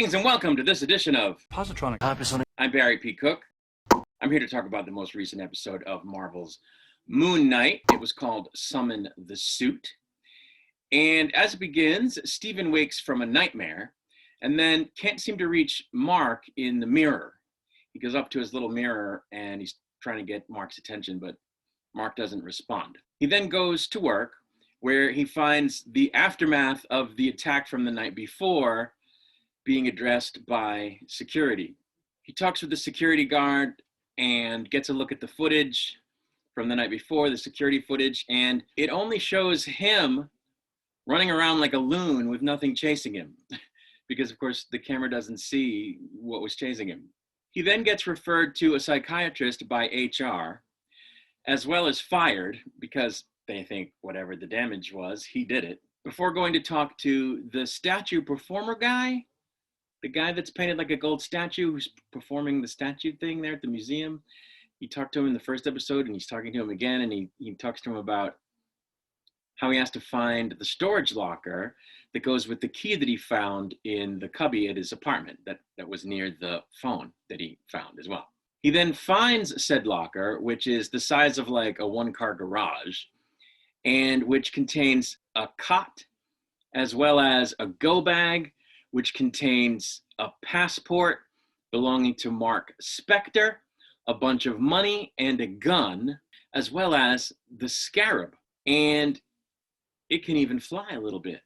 Greetings and welcome to this edition of Positronic. I'm Barry P. Cook. I'm here to talk about the most recent episode of Marvel's Moonknight. It was called Summon the Suit. And as it begins, Stephen wakes from a nightmare and then can't seem to reach Mark in the mirror. He goes up to his little mirror and he's trying to get Mark's attention, but Mark doesn't respond. He then goes to work where he finds the aftermath of the attack from the night before being addressed by security. He talks with the security guard and gets a look at the footage from the night before, the security footage, and it only shows him running around like a loon with nothing chasing him because, of course, the camera doesn't see what was chasing him. He then gets referred to a psychiatrist by HR, as well as fired because they think whatever the damage was, he did it, before going to talk to the statue performer guy, the guy that's painted like a gold statue who's performing the statue thing there at the museum. He talked to him in the first episode and he's talking to him again, and he talks to him about how he has to find the storage locker that goes with the key that he found in the cubby at his apartment that was near the phone that he found as well. He then finds said locker, which is the size of like a one-car garage, and which contains a cot as well as a go bag, which contains a passport belonging to Mark Spector, a bunch of money, and a gun, as well as the scarab. And it can even fly a little bit,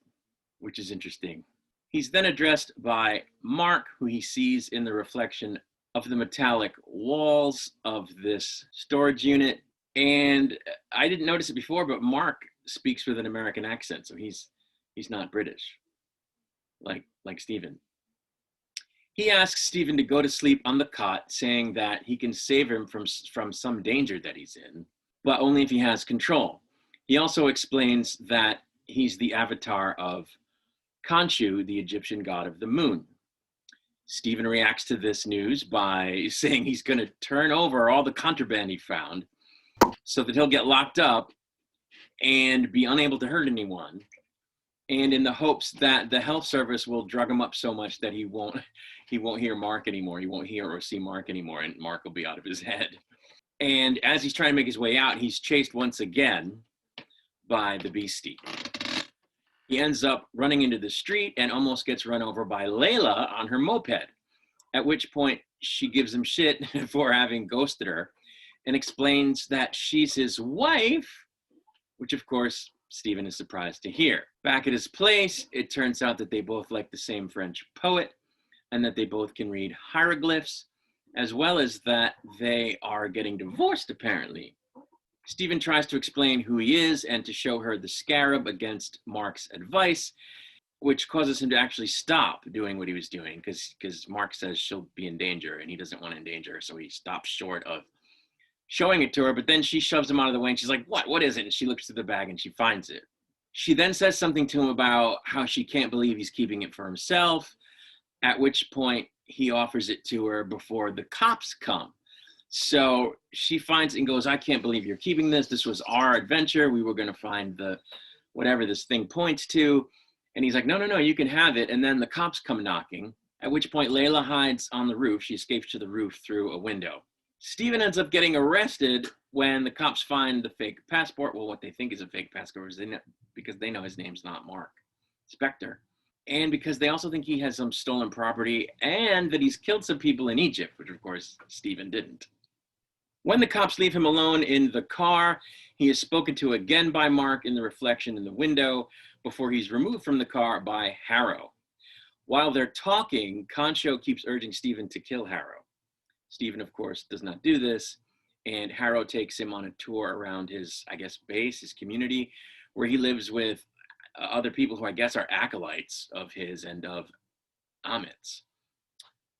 which is interesting. He's then addressed by Mark, who he sees in the reflection of the metallic walls of this storage unit. And I didn't notice it before, but Mark speaks with an American accent, so he's not British, like Stephen. He asks Stephen to go to sleep on the cot, saying that he can save him from some danger that he's in, but only if he has control. He also explains that he's the avatar of Khonshu, the Egyptian god of the moon. Stephen reacts to this news by saying he's going to turn over all the contraband he found so that he'll get locked up and be unable to hurt anyone, and in the hopes that the health service will drug him up so much that he won't hear Mark anymore. He won't hear or see Mark anymore, and Mark will be out of his head. And as he's trying to make his way out, he's chased once again by the beastie. He ends up running into the street and almost gets run over by Layla on her moped, at which point she gives him shit for having ghosted her and explains that she's his wife, which of course Stephen is surprised to hear. Back at his place, it turns out that they both like the same French poet and that they both can read hieroglyphs, as well as that they are getting divorced apparently. Stephen tries to explain who he is and to show her the scarab against Mark's advice, which causes him to actually stop doing what he was doing because Mark says she'll be in danger and he doesn't want to endanger her, so he stops short of showing it to her, but then she shoves him out of the way and she's like, what is it? And she looks through the bag and she finds it. She then says something to him about how she can't believe he's keeping it for himself, at which point he offers it to her before the cops come. So she finds it and goes, I can't believe you're keeping this. This was our adventure. We were going to find the whatever this thing points to. And he's like, no, you can have it. And then the cops come knocking, at which point Layla hides on the roof. She escapes to the roof through a window. Stephen ends up getting arrested when the cops find the fake passport. Well, what they think is a fake passport because they know his name's not Mark Spector. And because they also think he has some stolen property and that he's killed some people in Egypt, which of course Stephen didn't. When the cops leave him alone in the car, he is spoken to again by Mark in the reflection in the window before he's removed from the car by Harrow. While they're talking, Khonshu keeps urging Stephen to kill Harrow. Stephen, of course, does not do this, and Harrow takes him on a tour around his, base, his community, where he lives with other people who I guess are acolytes of his and of Amit's,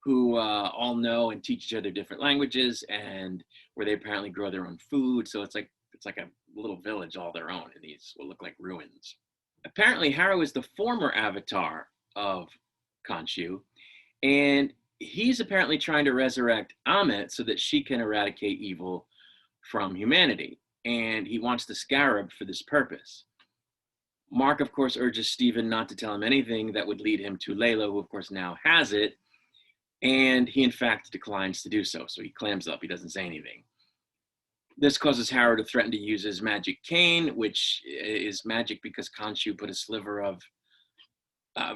who all know and teach each other different languages, and where they apparently grow their own food. So it's like a little village all their own in these what look like ruins. Apparently, Harrow is the former avatar of Khonshu, and he's apparently trying to resurrect Amit so that she can eradicate evil from humanity. And he wants the scarab for this purpose. Mark, of course, urges Steven not to tell him anything that would lead him to Layla, who, of course, now has it. And he, in fact, declines to do so. So he clams up. He doesn't say anything. This causes Harrow to threaten to use his magic cane, which is magic because Khonshu put a sliver of,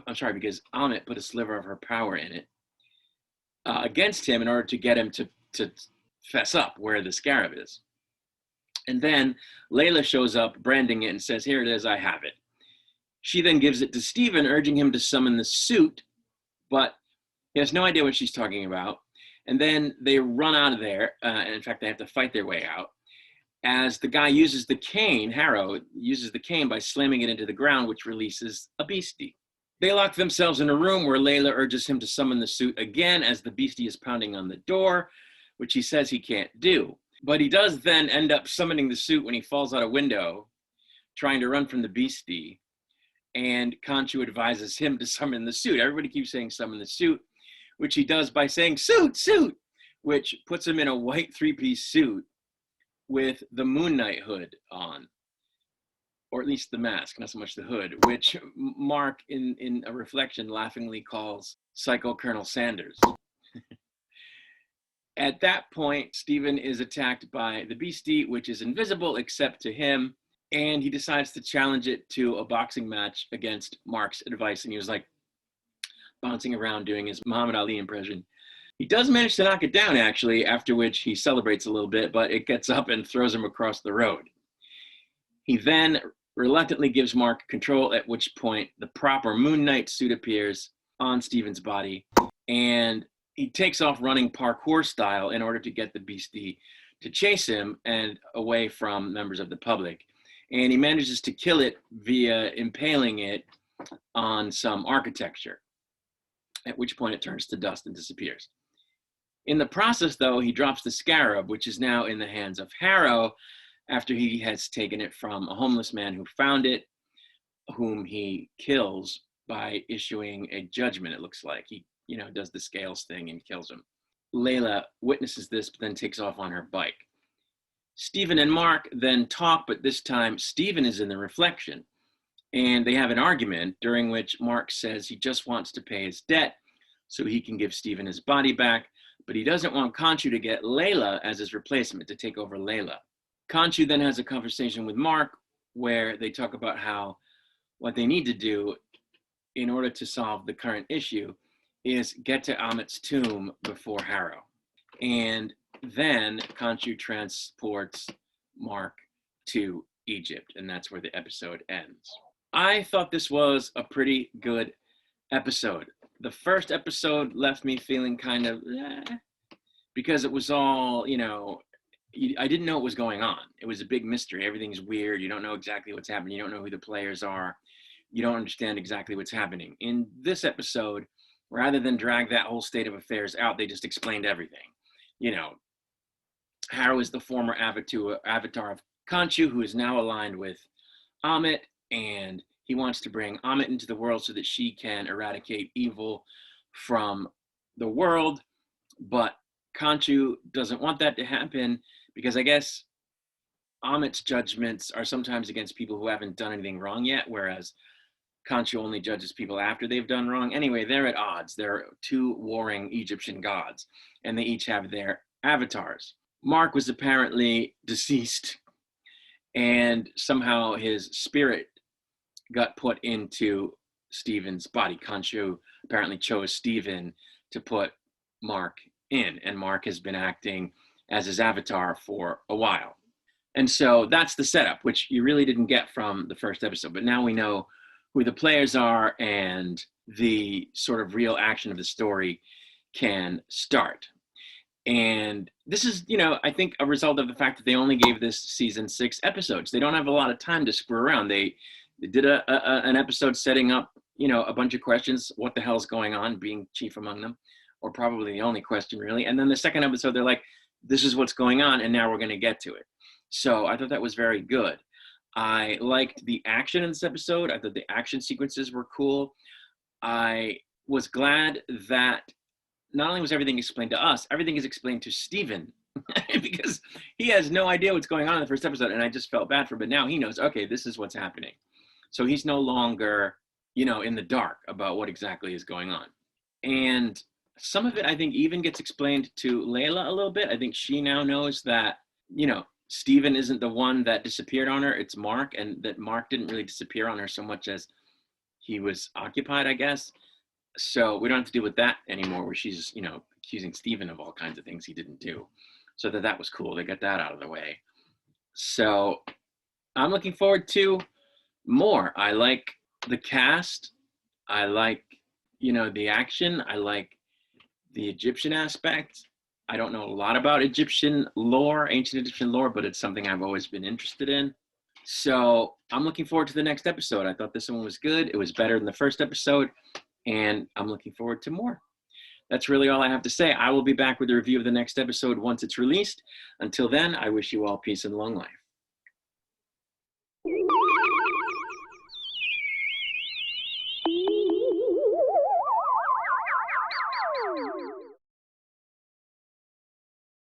because Amit put a sliver of her power in it, against him in order to get him to fess up where the scarab is. And then Layla shows up, branding it, and says, "Here it is, I have it." She then gives it to Steven, urging him to summon the suit, but he has no idea what she's talking about. And then they run out of there, and in fact, they have to fight their way out, as the guy uses the cane, Harrow uses the cane by slamming it into the ground, which releases a beastie. They lock themselves in a room where Layla urges him to summon the suit again as the beastie is pounding on the door, which he says he can't do. But he does then end up summoning the suit when he falls out a window, trying to run from the beastie. And Khonshu advises him to summon the suit. Everybody keeps saying summon the suit, which he does by saying suit, suit, which puts him in a white three-piece suit with the Moonknight hood on, or at least the mask, not so much the hood, which Mark, in a reflection, laughingly calls Psycho Colonel Sanders. At that point, Steven is attacked by the beastie, which is invisible except to him, and he decides to challenge it to a boxing match against Mark's advice, and he was like bouncing around doing his Muhammad Ali impression. He does manage to knock it down, actually, after which he celebrates a little bit, but it gets up and throws him across the road. He then reluctantly gives Mark control, at which point the proper Moonknight suit appears on Steven's body, and he takes off running parkour style in order to get the beastie to chase him and away from members of the public. And he manages to kill it via impaling it on some architecture, at which point it turns to dust and disappears. In the process, though, he drops the scarab, which is now in the hands of Harrow, after he has taken it from a homeless man who found it, whom he kills by issuing a judgment, it looks like. He does the scales thing and kills him. Layla witnesses this, but then takes off on her bike. Steven and Mark then talk, but this time Steven is in the reflection. And they have an argument during which Mark says he just wants to pay his debt so he can give Steven his body back, but he doesn't want Khonshu to get Layla as his replacement, to take over Layla. Khonshu then has a conversation with Mark where they talk about how what they need to do in order to solve the current issue is get to Amit's tomb before Harrow. And then Khonshu transports Mark to Egypt, and that's where the episode ends. I thought this was a pretty good episode. The first episode left me feeling kind of, because it was all, I didn't know what was going on. It was a big mystery. Everything's weird. You don't know exactly what's happening. You don't know who the players are. You don't understand exactly what's happening. In this episode, rather than drag that whole state of affairs out, they just explained everything. Harrow is the former avatar of Khonshu, who is now aligned with Amit, and he wants to bring Amit into the world so that she can eradicate evil from the world. But Khonshu doesn't want that to happen because I guess Amit's judgments are sometimes against people who haven't done anything wrong yet, whereas Khonshu only judges people after they've done wrong. Anyway, they're at odds. They're two warring Egyptian gods, and they each have their avatars. Mark was apparently deceased, and somehow his spirit got put into Steven's body. Khonshu apparently chose Steven to put Mark in, and Mark has been acting as his avatar for a while. And so that's the setup, which you really didn't get from the first episode, but now we know who the players are and the sort of real action of the story can start. And this is, I think a result of the fact that they only gave this season 6 episodes. They don't have a lot of time to screw around. They did an episode setting up, a bunch of questions. What the hell's going on? Being chief among them, or probably the only question really. And then the second episode, they're like, this is what's going on, and now we're going to get to it. So I thought that was very good. I liked the action in this episode. I thought the action sequences were cool. I was glad that not only was everything explained to us, everything is explained to Steven because he has no idea what's going on in the first episode, and I just felt bad for him. But now he knows, okay, this is what's happening. So he's no longer, in the dark about what exactly is going on. And some of it, I think, even gets explained to Layla a little bit. I think she now knows that, Steven isn't the one that disappeared on her, it's Mark, and that Mark didn't really disappear on her so much as he was occupied, I guess. So we don't have to deal with that anymore, where she's, accusing Steven of all kinds of things he didn't do. So that was cool. They got that out of the way. So I'm looking forward to more. I like the cast. I like, the action. I like the Egyptian aspect. I don't know a lot about Egyptian lore, ancient Egyptian lore, but it's something I've always been interested in. So I'm looking forward to the next episode. I thought this one was good. It was better than the first episode, and I'm looking forward to more. That's really all I have to say. I will be back with a review of the next episode once it's released. Until then, I wish you all peace and long life.